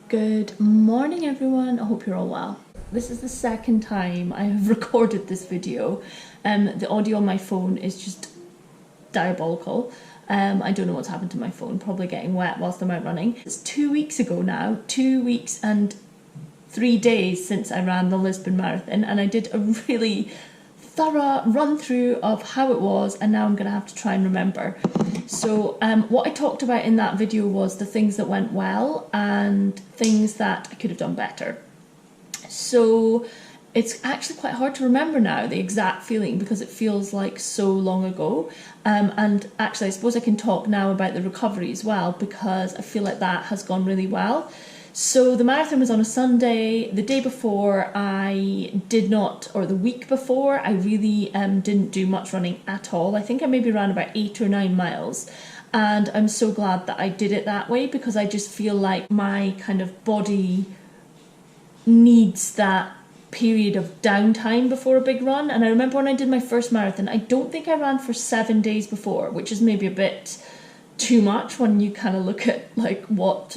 Good morning everyone, I hope you're all well. This is the second time I have recorded this video. The audio on my phone is just diabolical. I don't know what's happened to my phone, probably getting wet whilst I'm out running. It's 2 weeks ago now, 2 weeks and 3 days since I ran the Lisbon Marathon, and I did a really thorough run through of how it was, and now I'm going to have to try and remember. So what I talked about in that video was the things that went well and things that I could have done better. So it's actually quite hard to remember now the exact feeling because it feels like so long ago. And actually I suppose I can talk now about the recovery as well, because I feel like that has gone really well. So the marathon was on a Sunday. The day before I did not, or the week before, I really didn't do much running at all. I think I maybe ran about 8 or 9 miles. And I'm so glad that I did it that way, because I just feel like my kind of body needs that period of downtime before a big run. And I remember when I did my first marathon, I don't think I ran for 7 days before, which is maybe a bit too much when you kind of look at like what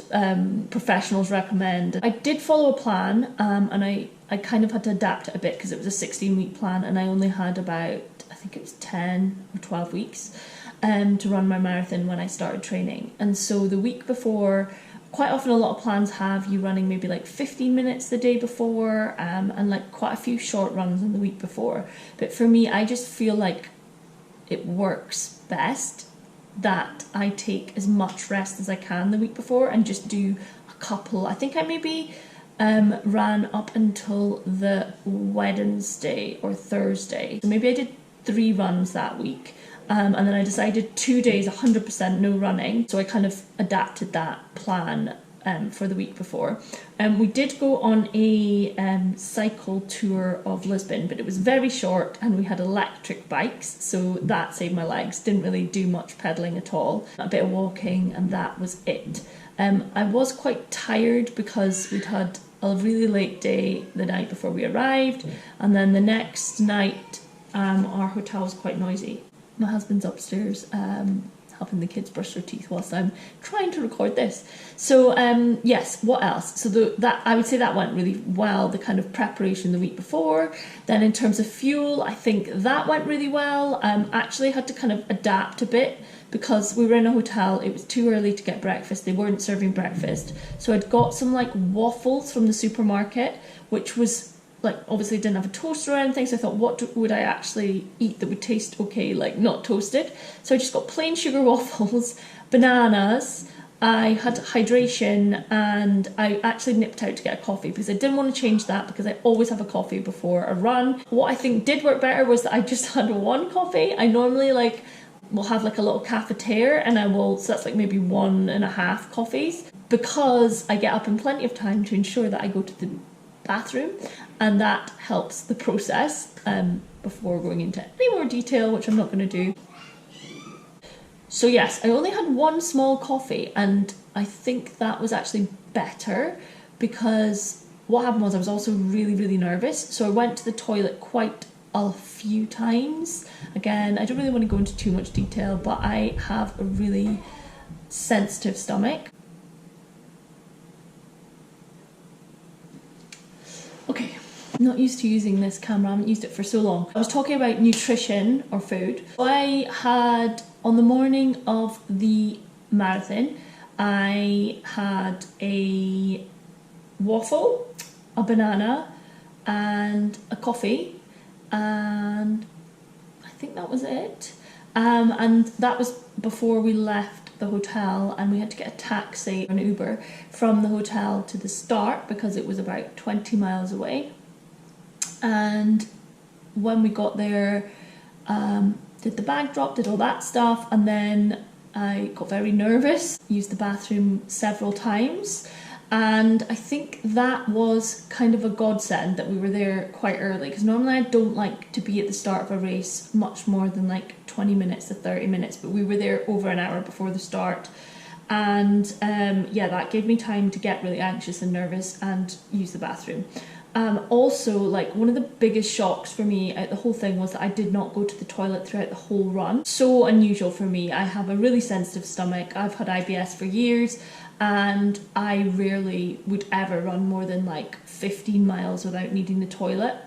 professionals recommend. I did follow a plan, and I kind of had to adapt it a bit because it was a 16-week plan and I only had about, I think it was 10 or 12 weeks to run my marathon when I started training. And so the week before, quite often a lot of plans have you running maybe like 15 minutes the day before, and like quite a few short runs in the week before. But for me, I just feel like it works best that I take as much rest as I can the week before and just do a couple. I think I maybe ran up until the Wednesday or Thursday. So maybe I did 3 runs that week. And then I decided 2 days, 100% no running. So I kind of adapted that plan for the week before. We did go on a cycle tour of Lisbon, but it was very short and we had electric bikes, so that saved my legs. Didn't really do much pedalling at all, a bit of walking, and that was it. I was quite tired because we'd had a really late day the night before we arrived, and then the next night our hotel was quite noisy. My husband's upstairs helping the kids brush their teeth whilst I'm trying to record this. So yes, what else? So that I would say that went really well, the kind of preparation the week before. Then in terms of fuel, I think that went really well. Actually had to kind of adapt a bit because we were in a hotel. It was too early to get breakfast. They weren't serving breakfast. So I'd got some like waffles from the supermarket, which was like, obviously didn't have a toaster or anything, so I thought, what would I actually eat that would taste okay, like not toasted? So I just got plain sugar waffles, bananas, I had hydration, and I actually nipped out to get a coffee because I didn't want to change that because I always have a coffee before a run. What I think did work better was that I just had 1 coffee. I normally will have like a little cafetiere, and so that's like maybe 1.5 coffees, because I get up in plenty of time to ensure that I go to the bathroom, and that helps the process before going into any more detail, which I'm not going to do. So yes, I only had 1 small coffee, and I think that was actually better because what happened was I was also really, really nervous, so I went to the toilet quite a few times. Again, I don't really want to go into too much detail, but I have a really sensitive stomach. Okay, I'm not used to using this camera, I haven't used it for so long. I was talking about nutrition or food. I had, on the morning of the marathon, I had a waffle, a banana, and a coffee, and I think that was it. And that was before we left the hotel, and we had to get a taxi, an Uber, from the hotel to the start because it was about 20 miles away. And when we got there, did the bag drop, did all that stuff, and then I got very nervous, used the bathroom several times, and I think that was kind of a godsend that we were there quite early, because normally I don't like to be at the start of a race much more than like 20 minutes to 30 minutes, but we were there over an hour before the start, and yeah, that gave me time to get really anxious and nervous and use the bathroom. Also, like, one of the biggest shocks for me out the whole thing was that I did not go to the toilet throughout the whole run. So unusual for me. I have a really sensitive stomach. I've had IBS for years, and I rarely would ever run more than like 15 miles without needing the toilet.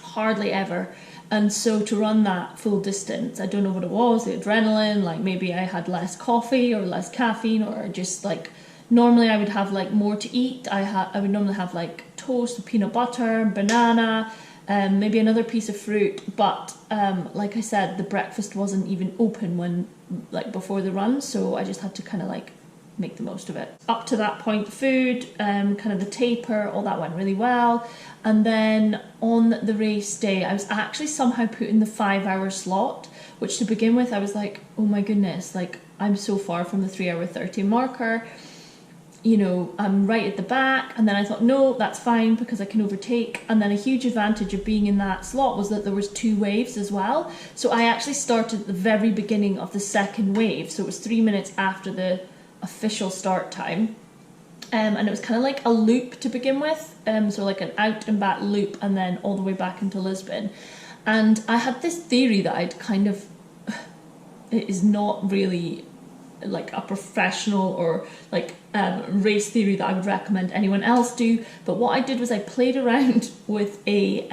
Hardly ever. And so to run that full distance, I don't know what it was, the adrenaline, like maybe I had less coffee or less caffeine, or just like, normally I would have like more to eat. I would normally have like toast with peanut butter, banana, maybe another piece of fruit. But like I said, the breakfast wasn't even open when, like, before the run. So I just had to kind of like make the most of it. Up to that point, food, kind of the taper, all that went really well. And then on the race day, I was actually somehow put in the 5-hour slot, which to begin with, I was like, oh my goodness, like I'm so far from the 3-hour 30 marker. You know, I'm right at the back. And then I thought, no, that's fine because I can overtake. And then a huge advantage of being in that slot was that there was 2 waves as well. So I actually started at the very beginning of the second wave. So it was 3 minutes after the official start time. And it was kind of like a loop to begin with, so like an out and back loop, and then all the way back into Lisbon. And I had this theory that I'd kind of, it is not really like a professional or like race theory that I would recommend anyone else do, but what I did was I played around with a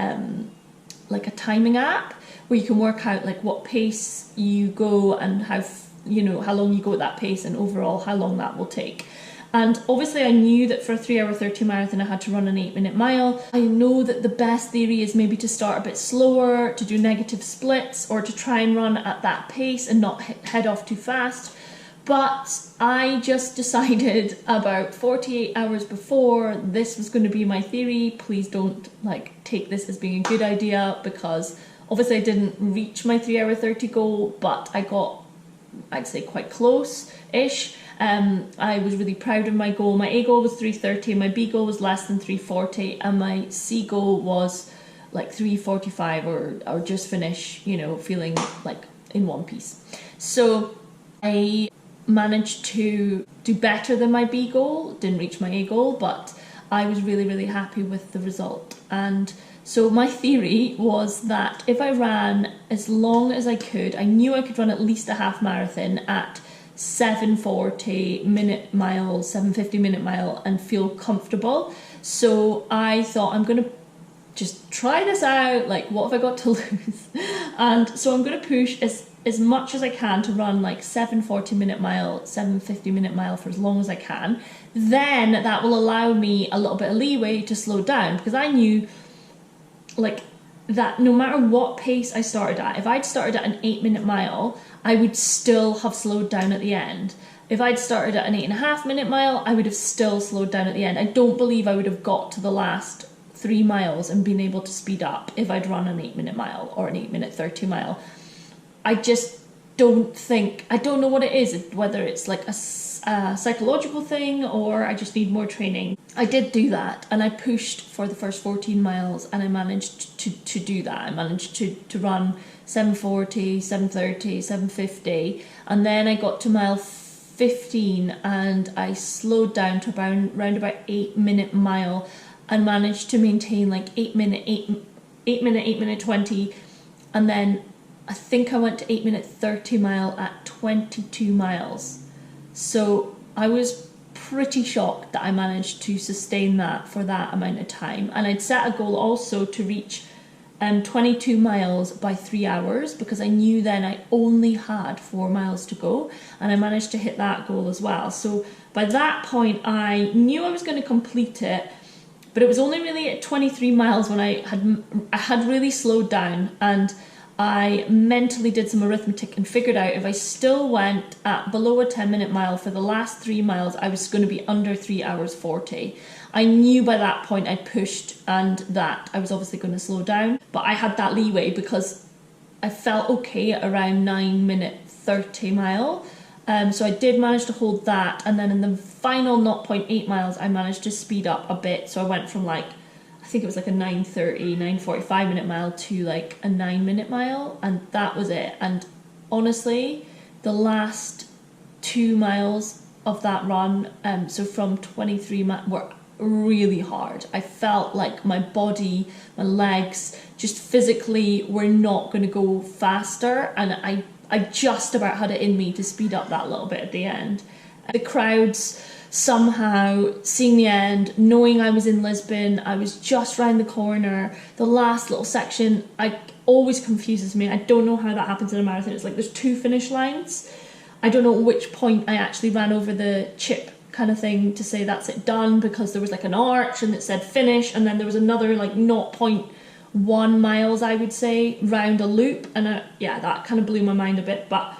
like a timing app where you can work out like what pace you go and how, you know, how long you go at that pace and overall how long that will take. And obviously I knew that for a 3-hour 30 marathon I had to run an 8-minute mile. I know that the best theory is maybe to start a bit slower, to do negative splits, or to try and run at that pace and not head off too fast. But I just decided about 48 hours before this was going to be my theory. Please don't like take this as being a good idea, because obviously I didn't reach my 3-hour 30 goal, but I got, I'd say, quite close-ish. I was really proud of my goal. My A goal was 3:30, my B goal was less than 3:40, and my C goal was like 3:45 or just finish, you know, feeling like in one piece. So I managed to do better than my B goal, didn't reach my A goal, but I was really, really happy with the result. And so my theory was that if I ran as long as I could, I knew I could run at least a half marathon at 7:40 minute mile, 7:50 minute mile, and feel comfortable. So I thought, I'm going to just try this out, like what have I got to lose? And so I'm going to push as much as I can to run like 7:40 minute mile, 7:50 minute mile for as long as I can. Then that will allow me a little bit of leeway to slow down, because I knew like that no matter what pace I started at, if I'd started at an 8-minute mile, I would still have slowed down at the end. If I'd started at an 8.5 minute mile, I would have still slowed down at the end. I don't believe I would have got to the last 3 miles and been able to speed up if I'd run an 8-minute mile or an 8-minute 30 mile. I just don't think, I don't know what it is, whether it's like a psychological thing or I just need more training. I did do that, and I pushed for the first 14 miles and I managed to do that. I managed to run 7:40, 7:30, 7:50, and then I got to mile 15 and I slowed down to around about 8-minute mile and managed to maintain like 8 minute 20, and then I think I went to 8-minute 30 mile at 22 miles. So I was pretty shocked that I managed to sustain that for that amount of time. And I'd set a goal also to reach 22 miles by 3 hours, because I knew then I only had 4 miles to go, and I managed to hit that goal as well. So by that point I knew I was going to complete it, but it was only really at 23 miles when I had really slowed down, and I mentally did some arithmetic and figured out if I still went at below a 10-minute mile for the last 3 miles, I was going to be under 3 hours 40. I knew by that point I'd pushed and that I was obviously going to slow down, but I had that leeway because I felt okay at around 9-minute 30 mile. So I did manage to hold that, and then in the final 0.8 miles I managed to speed up a bit. So I went from like, I think it was like a 9:30, 9:45 minute mile to like a 9-minute mile, and that was it. And honestly, the last 2 miles of that run, so from 23 miles, were really hard. I felt like my body, my legs, just physically were not going to go faster, and I just about had it in me to speed up that little bit at the end. The crowds somehow seeing the end, knowing I was in Lisbon, I was just round the corner, the last little section, always confuses me. I don't know how that happens in a marathon. It's like there's 2 finish lines. I don't know at which point I actually ran over the chip kind of thing to say that's it, done, because there was like an arch and it said finish, and then there was another like 0.1 miles, I would say, round a loop, and yeah, that kind of blew my mind a bit. But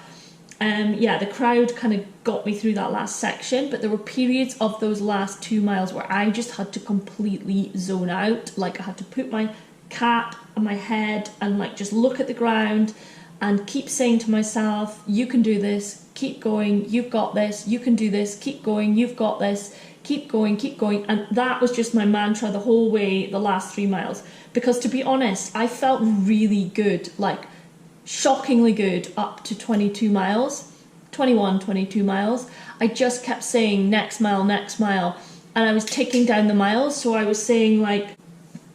yeah, the crowd kind of got me through that last section, but there were periods of those last 2 miles where I just had to completely zone out. Like I had to put my cap on my head and like just look at the ground and keep saying to myself, you can do this, keep going, you've got this, you can do this, keep going, you've got this, keep going, keep going. And that was just my mantra the whole way, the last 3 miles. Because to be honest, I felt really good, like shockingly good up to 22 miles, 21, 22 miles. I just kept saying next mile, and I was ticking down the miles. So I was saying like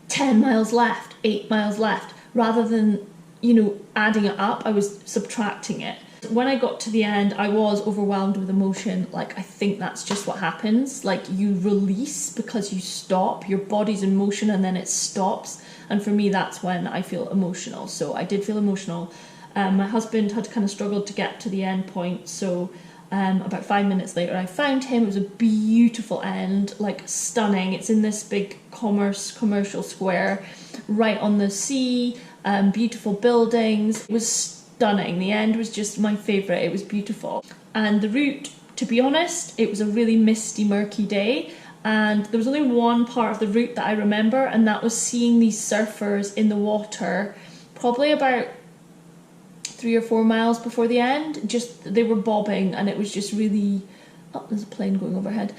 10 miles left, 8 miles left, rather than, you know, adding it up, I was subtracting it. When I got to the end, I was overwhelmed with emotion. Like, I think that's just what happens. Like, you release because you stop, your body's in motion and then it stops. And for me, that's when I feel emotional. So I did feel emotional. My husband had kind of struggled to get to the end point. So about 5 minutes later, I found him. It was a beautiful end, like stunning. It's in this big commercial square right on the sea. Beautiful buildings. It was stunning. The end was just my favourite. It was beautiful. And the route, to be honest, it was a really misty, murky day. And there was only one part of the route that I remember, and that was seeing these surfers in the water, probably about 3 or 4 miles before the end. Just, they were bobbing, and it was just really... Oh, there's a plane going overhead.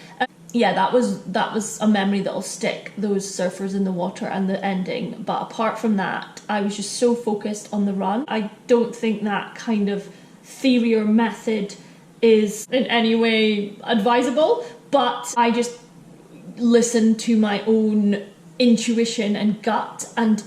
Yeah, that was a memory that'll stick, those surfers in the water and the ending. But apart from that, I was just so focused on the run. I don't think that kind of theory or method is in any way advisable, but I just listened to my own intuition and gut, and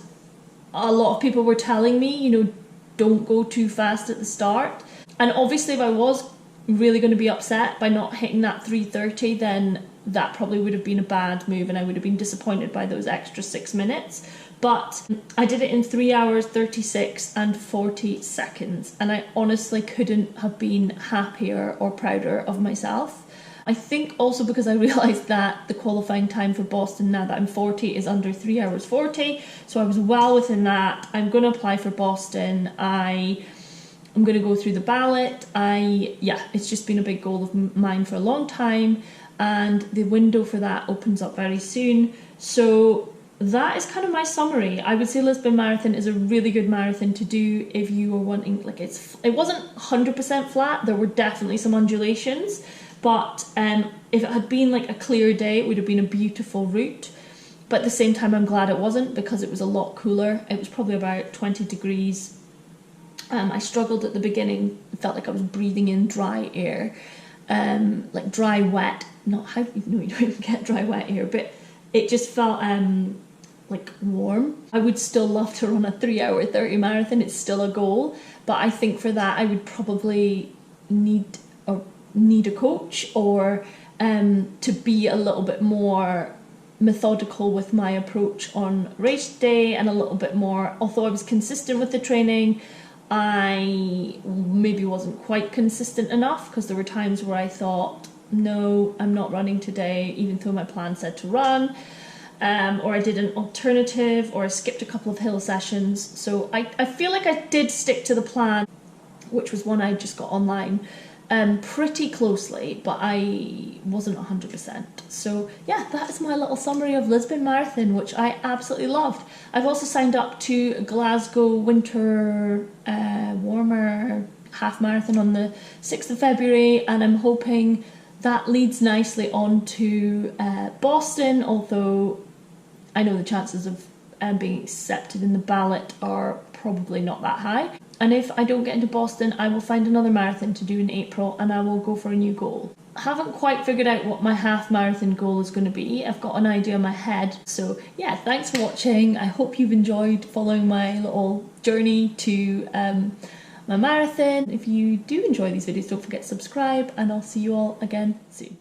a lot of people were telling me, you know, don't go too fast at the start. And obviously if I was really going to be upset by not hitting that 3:30, then that probably would have been a bad move and I would have been disappointed by those extra 6 minutes. But I did it in 3 hours 36 and 40 seconds, and I honestly couldn't have been happier or prouder of myself. I think also because I realised that the qualifying time for Boston, now that I'm 40, is under 3 hours 40, so I was well within that. I'm going to apply for Boston. I'm going to go through the ballot. Yeah, it's just been a big goal of mine for a long time, and the window for that opens up very soon. So that is kind of my summary. I would say Lisbon Marathon is a really good marathon to do if you are wanting, like, it wasn't 100% flat, there were definitely some undulations, but if it had been like a clear day, it would have been a beautiful route. But at the same time, I'm glad it wasn't, because it was a lot cooler. It was probably about 20 degrees. I struggled at the beginning. It felt like I was breathing in dry air, like dry, wet. Not how, no, you don't even get dry, wet air, but it just felt like warm. I would still love to run a 3 hour 30 marathon. It's still a goal, but I think for that I would probably need a coach, or to be a little bit more methodical with my approach on race day, and a little bit more, although I was consistent with the training, I maybe wasn't quite consistent enough, because there were times where I thought, no, I'm not running today, even though my plan said to run, or I did an alternative, or I skipped a couple of hill sessions. So I feel like I did stick to the plan, which was one I just got online, pretty closely, but I wasn't 100%. So yeah, that is my little summary of Lisbon Marathon, which I absolutely loved. I've also signed up to Glasgow winter warmer half marathon on the 6th of February, and I'm hoping that leads nicely on to Boston, although I know the chances of being accepted in the ballot are probably not that high. And if I don't get into Boston, I will find another marathon to do in April, and I will go for a new goal. I haven't quite figured out what my half marathon goal is going to be. I've got an idea in my head. So yeah, thanks for watching. I hope you've enjoyed following my little journey to my marathon. If you do enjoy these videos, don't forget to subscribe, and I'll see you all again soon.